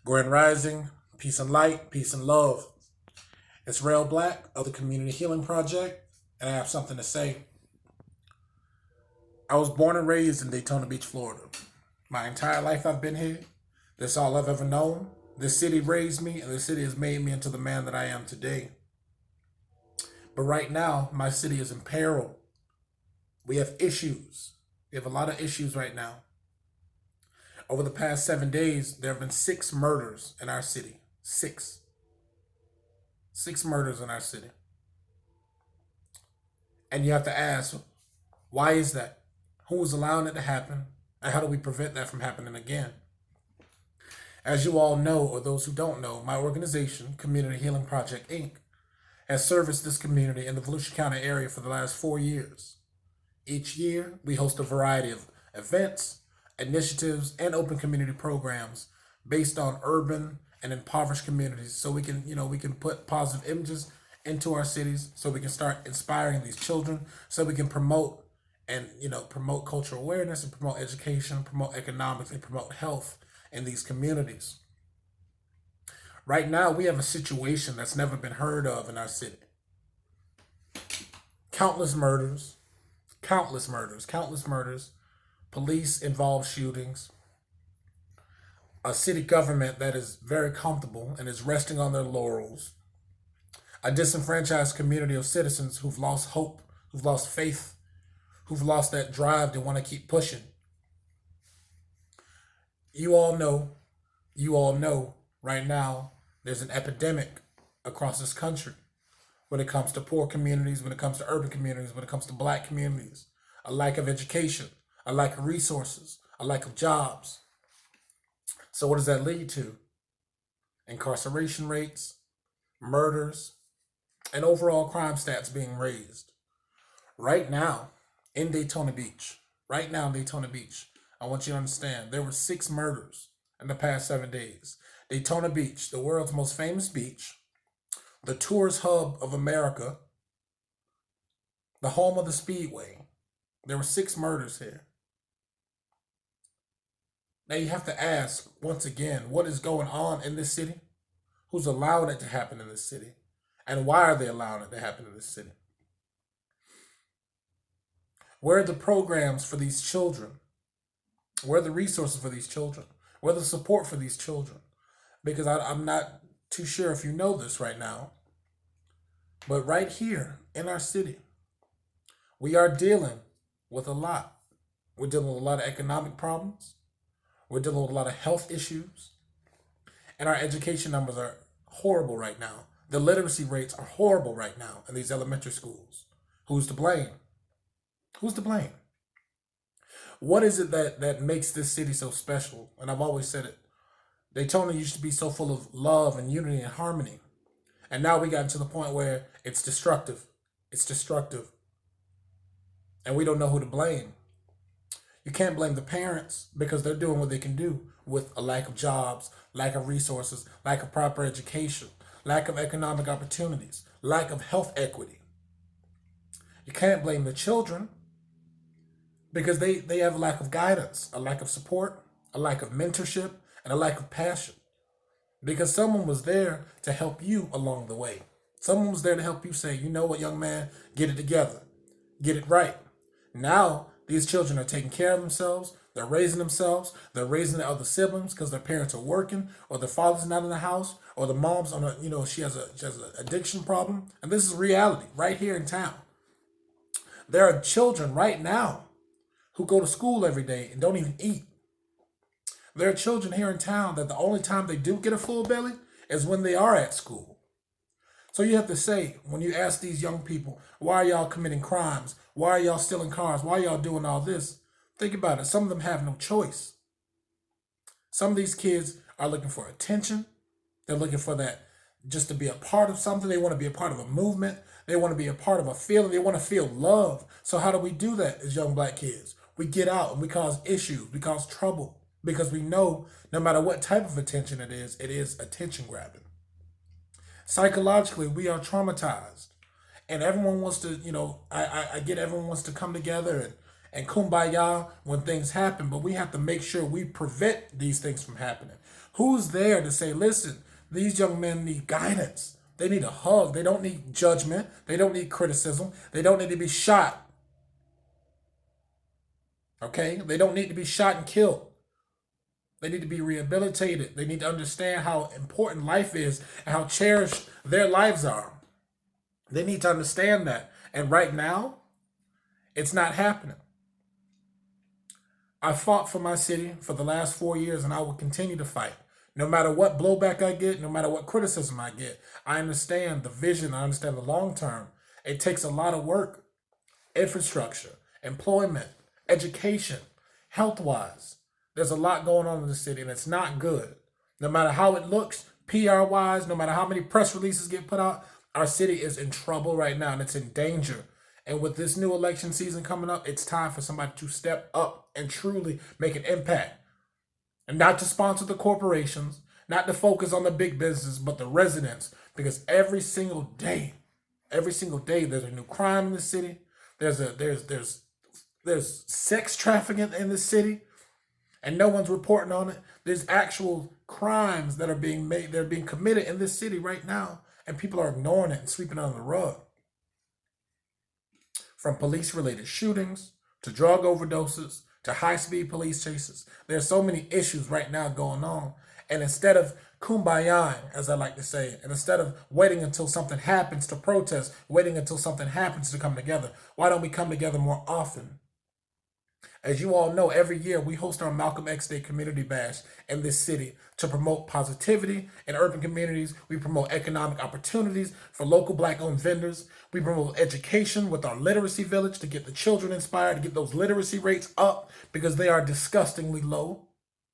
Grand Rising, peace and light, peace and love. It's Rell Black of the Community Healing Project, and I have something to say. I was born and raised in Daytona Beach, Florida. My entire life I've been here. That's all I've ever known. This city raised me, and this city has made me into the man that I am today. But right now, my city is in peril. We have issues. We have a lot of issues right now. Over the past 7 days, there have been 6 murders in our city. 6. 6 murders in our city. And you have to ask, why is that? Who is allowing it to happen? And how do we prevent that from happening again? As you all know, or those who don't know, my organization, Community Healing Project, Inc., has serviced this community in the Volusia County area for the last 4 years. Each year, we host a variety of events, initiatives, and open community programs based on urban and impoverished communities, so we can put positive images into our cities, so we can start inspiring these children, so we can promote cultural awareness and promote education, promote economics, and promote health in these communities. Right now, we have a situation that's never been heard of in our city. Countless murders, police-involved shootings, a city government that is very comfortable and is resting on their laurels, a disenfranchised community of citizens who've lost hope, who've lost faith, who've lost that drive to want to keep pushing. You all know right now there's an epidemic across this country when it comes to poor communities, when it comes to urban communities, when it comes to Black communities, a lack of education, a lack of resources, a lack of jobs. So what does that lead to? Incarceration rates, murders, and overall crime stats being raised. Right now in Daytona Beach, I want you to understand there were 6 murders in the past 7 days. Daytona Beach, the world's most famous beach, the tourist hub of America, the home of the Speedway. There were 6 murders here. Now you have to ask, once again, what is going on in this city? Who's allowing it to happen in this city? And why are they allowing it to happen in this city? Where are the programs for these children? Where are the resources for these children? Where are the support for these children? Because I'm not too sure if you know this right now, but right here in our city, we are dealing with a lot. We're dealing with a lot of economic problems. We're dealing with a lot of health issues. And our education numbers are horrible right now. The literacy rates are horrible right now in these elementary schools. Who's to blame? Who's to blame? What is it that makes this city so special? And I've always said it. Daytona used to be so full of love and unity and harmony. And now we got to the point where it's destructive. It's destructive. And we don't know who to blame. You can't blame the parents because they're doing what they can do with a lack of jobs, lack of resources, lack of proper education, lack of economic opportunities, lack of health equity. You can't blame the children because they have a lack of guidance, a lack of support, a lack of mentorship, and a lack of passion. Because someone was there to help you along the way. Someone was there to help you say, you know what, young man, get it together. Get it right. Now, these children are taking care of themselves. They're raising themselves. They're raising their other siblings because their parents are working, or their father's not in the house, or the mom's on she has an addiction problem. And this is reality right here in town. There are children right now who go to school every day and don't even eat. There are children here in town that the only time they do get a full belly is when they are at school. So you have to say, when you ask these young people, why are y'all committing crimes? Why are y'all stealing cars? Why are y'all doing all this? Think about it. Some of them have no choice. Some of these kids are looking for attention. They're looking for that just to be a part of something. They want to be a part of a movement. They want to be a part of a feeling. They want to feel love. So how do we do that as young Black kids? We get out and we cause issues. We cause trouble. Because we know no matter what type of attention it is attention grabbing. Psychologically, we are traumatized. And everyone wants to, I get everyone wants to come together and kumbaya when things happen, but we have to make sure we prevent these things from happening. Who's there to say, listen, these young men need guidance. They need a hug. They don't need judgment. They don't need criticism. They don't need to be shot. Okay? They don't need to be shot and killed. They need to be rehabilitated. They need to understand how important life is and how cherished their lives are. They need to understand that. And right now, it's not happening. I fought for my city for the last 4 years, and I will continue to fight. No matter what blowback I get, no matter what criticism I get, I understand the vision, I understand the long term. It takes a lot of work, infrastructure, employment, education, health wise. There's a lot going on in the city, and it's not good. No matter how it looks, PR wise, no matter how many press releases get put out, our city is in trouble right now, and it's in danger. And with this new election season coming up, it's time for somebody to step up and truly make an impact. And not to sponsor the corporations, not to focus on the big business, but the residents. Because every single day, there's a new crime in the city. There's sex trafficking in the city, and no one's reporting on it. There's actual crimes that are being made, they're being committed in this city right now, and people are ignoring it and sweeping it under the rug. From police-related shootings to drug overdoses to high-speed police chases. There's so many issues right now going on. And instead of kumbaya, as I like to say, and instead of waiting until something happens to protest, waiting until something happens to come together, why don't we come together more often? As you all know, every year we host our Malcolm X Day Community Bash in this city to promote positivity in urban communities. We promote economic opportunities for local Black-owned vendors. We promote education with our literacy village to get the children inspired, to get those literacy rates up because they are disgustingly low.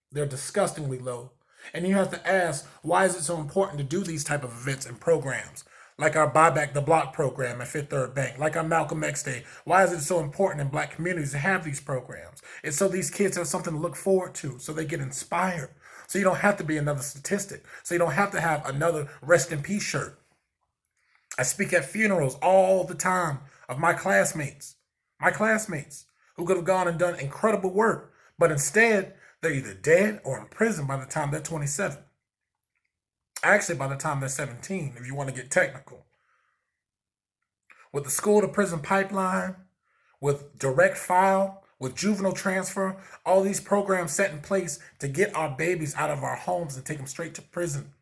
They're disgustingly low. And you have to ask, why is it so important to do these type of events and programs? Like our Buy Back the Block program at Fifth Third Bank, like our Malcolm X Day. Why is it so important in Black communities to have these programs? It's so these kids have something to look forward to, so they get inspired. So you don't have to be another statistic. So you don't have to have another rest in peace shirt. I speak at funerals all the time of my classmates who could have gone and done incredible work, but instead they're either dead or in prison by the time they're 27. Actually, by the time they're 17, if you want to get technical. With the school to prison pipeline, with direct file, with juvenile transfer, all these programs set in place to get our babies out of our homes and take them straight to prison.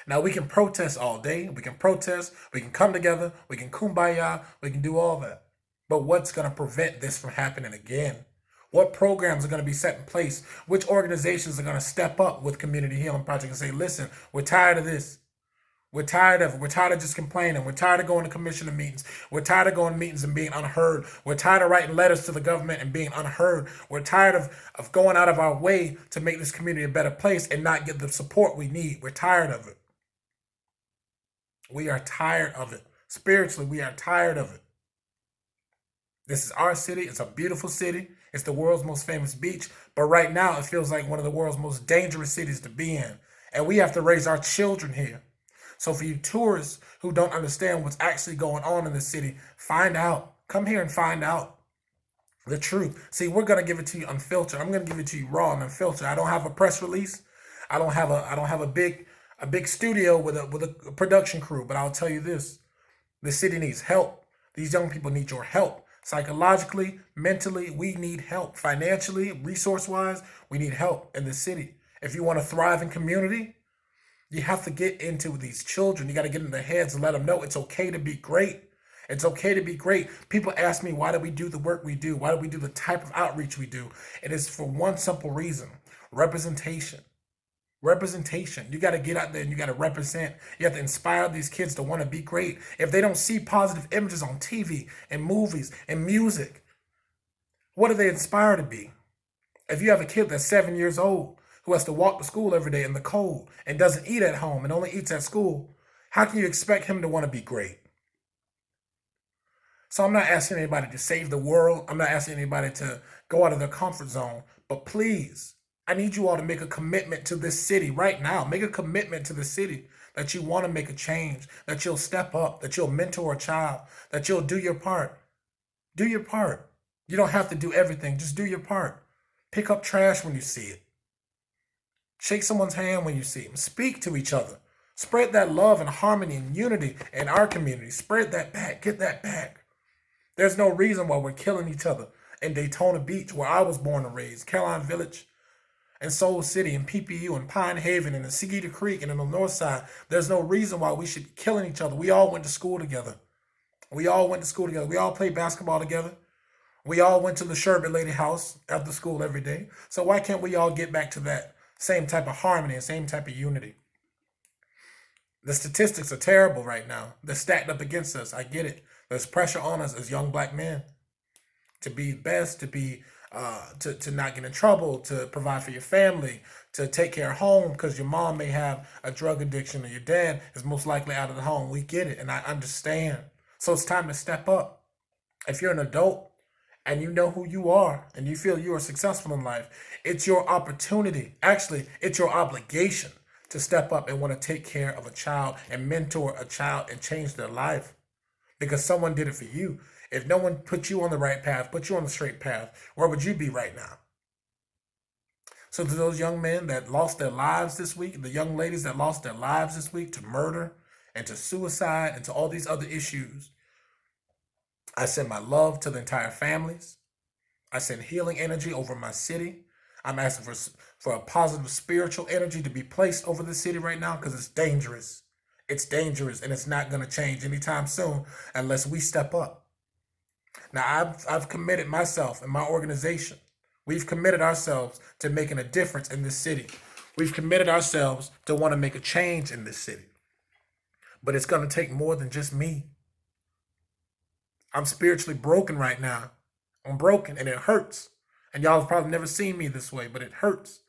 Now, we can protest all day. We can protest. We can come together. We can kumbaya. We can do all that. But what's going to prevent this from happening again? What programs are going to be set in place? Which organizations are going to step up with Community Healing Project and say, listen, we're tired of this. We're tired of it. We're tired of just complaining. We're tired of going to commissioner meetings. We're tired of going to meetings and being unheard. We're tired of writing letters to the government and being unheard. We're tired of going out of our way to make this community a better place and not get the support we need. We're tired of it. We are tired of it. Spiritually, we are tired of it. This is our city. It's a beautiful city. It's the world's most famous beach. But right now, it feels like one of the world's most dangerous cities to be in. And we have to raise our children here. So for you tourists who don't understand what's actually going on in the city, find out. Come here and find out the truth. See, we're going to give it to you unfiltered. I'm going to give it to you raw and unfiltered. I don't have a press release. I don't have a big studio with a production crew. But I'll tell you this. The city needs help. These young people need your help. Psychologically, mentally, we need help. Financially, resource-wise, we need help in the city. If you want to thrive in community, you have to get into these children. You got to get in their heads and let them know it's okay to be great. It's okay to be great. People ask me, why do we do the work we do? Why do we do the type of outreach we do? It is for one simple reason: representation. Representation. You got to get out there and you got to represent. You have to inspire these kids to want to be great. If they don't see positive images on TV and movies and music, what are they inspired to be? If you have a kid that's 7 years old who has to walk to school every day in the cold and doesn't eat at home and only eats at school, how can you expect him to want to be great? So I'm not asking anybody to save the world. I'm not asking anybody to go out of their comfort zone. But please, I need you all to make a commitment to this city right now. Make a commitment to the city that you want to make a change, that you'll step up, that you'll mentor a child, that you'll do your part. Do your part. You don't have to do everything. Just do your part. Pick up trash when you see it. Shake someone's hand when you see them. Speak to each other. Spread that love and harmony and unity in our community. Spread that back. Get that back. There's no reason why we're killing each other in Daytona Beach, where I was born and raised, Caroline Village, and Soul City, and PPU, and Pine Haven, and in Seguida Creek, and in the North Side. There's no reason why we should be killing each other. We all went to school together. We all went to school together. We all played basketball together. We all went to the Sherbet Lady house after school every day. So why can't we all get back to that same type of harmony and same type of unity? The statistics are terrible right now. They're stacked up against us. I get it. There's pressure on us as young black men to be best, to be to not get in trouble, to provide for your family, to take care of home because your mom may have a drug addiction or your dad is most likely out of the home. We get it, and I understand. So it's time to step up. If you're an adult and you know who you are and you feel you are successful in life, it's your opportunity. Actually, it's your obligation to step up and want to take care of a child and mentor a child and change their life because someone did it for you. If no one put you on the right path, put you on the straight path, where would you be right now? So to those young men that lost their lives this week, the young ladies that lost their lives this week to murder and to suicide and to all these other issues, I send my love to the entire families. I send healing energy over my city. I'm asking for a positive spiritual energy to be placed over the city right now because it's dangerous. It's dangerous, and it's not going to change anytime soon unless we step up. Now, I've committed myself and my organization. We've committed ourselves to making a difference in this city. We've committed ourselves to want to make a change in this city. But it's going to take more than just me. I'm spiritually broken right now. I'm broken, and it hurts. And y'all have probably never seen me this way, but it hurts.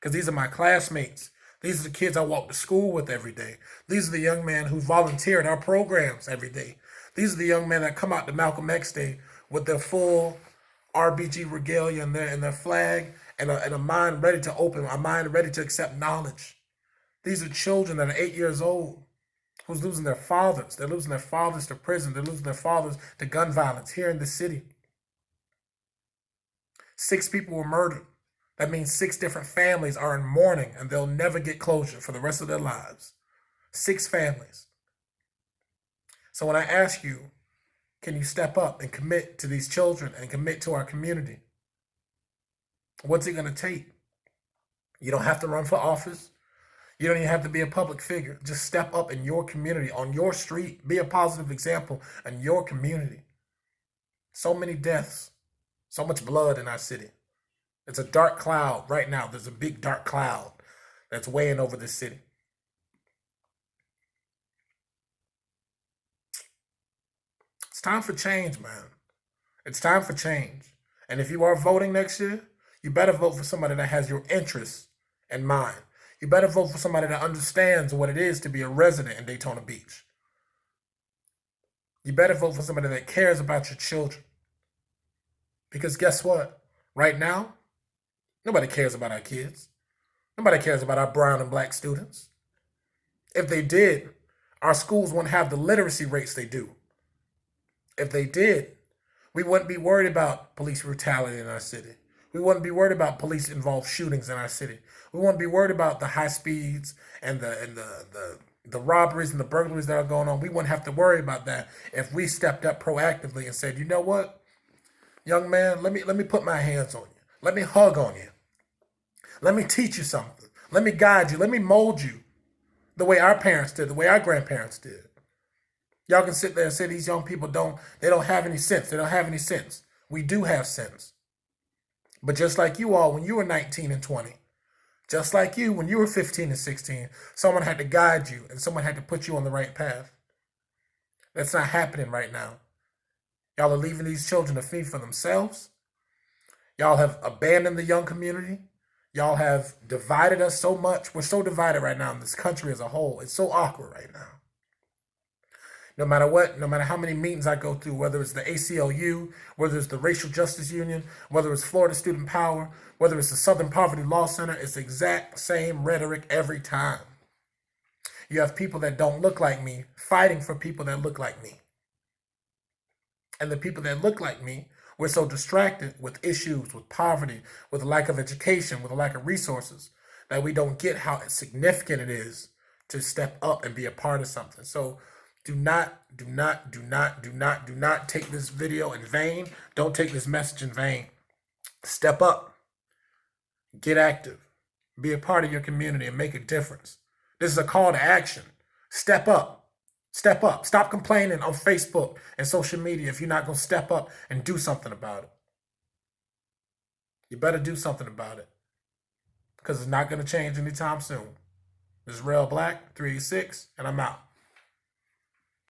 Because these are my classmates. These are the kids I walk to school with every day. These are the young men who volunteer in our programs every day. These are the young men that come out to Malcolm X Day with their full RBG regalia and their flag and a mind ready to open, a mind ready to accept knowledge. These are children that are 8 years old who's losing their fathers. They're losing their fathers to prison. They're losing their fathers to gun violence here in the city. 6 people were murdered. That means 6 different families are in mourning and they'll never get closure for the rest of their lives. 6 families. So when I ask you, can you step up and commit to these children and commit to our community? What's it going to take? You don't have to run for office. You don't even have to be a public figure. Just step up in your community, on your street. Be a positive example in your community. So many deaths, so much blood in our city. It's a dark cloud right now. There's a big dark cloud that's weighing over this city. It's time for change, man. It's time for change. And if you are voting next year, you better vote for somebody that has your interests in mind. You better vote for somebody that understands what it is to be a resident in Daytona Beach. You better vote for somebody that cares about your children. Because guess what? Right now, nobody cares about our kids. Nobody cares about our brown and black students. If they did, our schools wouldn't have the literacy rates they do. If they did, we wouldn't be worried about police brutality in our city. We wouldn't be worried about police-involved shootings in our city. We wouldn't be worried about the high speeds and the robberies and the burglaries that are going on. We wouldn't have to worry about that if we stepped up proactively and said, you know what, young man, let me put my hands on you. Let me hug on you. Let me teach you something. Let me guide you. Let me mold you the way our parents did, the way our grandparents did. Y'all can sit there and say these young people don't have any sense. They don't have any sense. We do have sense. But just like you all, when you were 19 and 20, just like you, when you were 15 and 16, someone had to guide you and someone had to put you on the right path. That's not happening right now. Y'all are leaving these children to feed for themselves. Y'all have abandoned the young community. Y'all have divided us so much. We're so divided right now in this country as a whole. It's so awkward right now. No matter what, no matter how many meetings I go through, whether it's the ACLU, whether it's the Racial Justice Union, whether it's Florida Student Power, whether it's the Southern Poverty Law Center, it's the exact same rhetoric every time. You have people that don't look like me fighting for people that look like me. And the people that look like me, we're so distracted with issues, with poverty, with a lack of education, with a lack of resources, that we don't get how significant it is to step up and be a part of something. So do not take this video in vain. Don't take this message in vain. Step up, get active, be a part of your community and make a difference. This is a call to action. Step up, step up. Stop complaining on Facebook and social media if you're not going to step up and do something about it. You better do something about it because it's not going to change anytime soon. This is Rell Black, 386, and I'm out.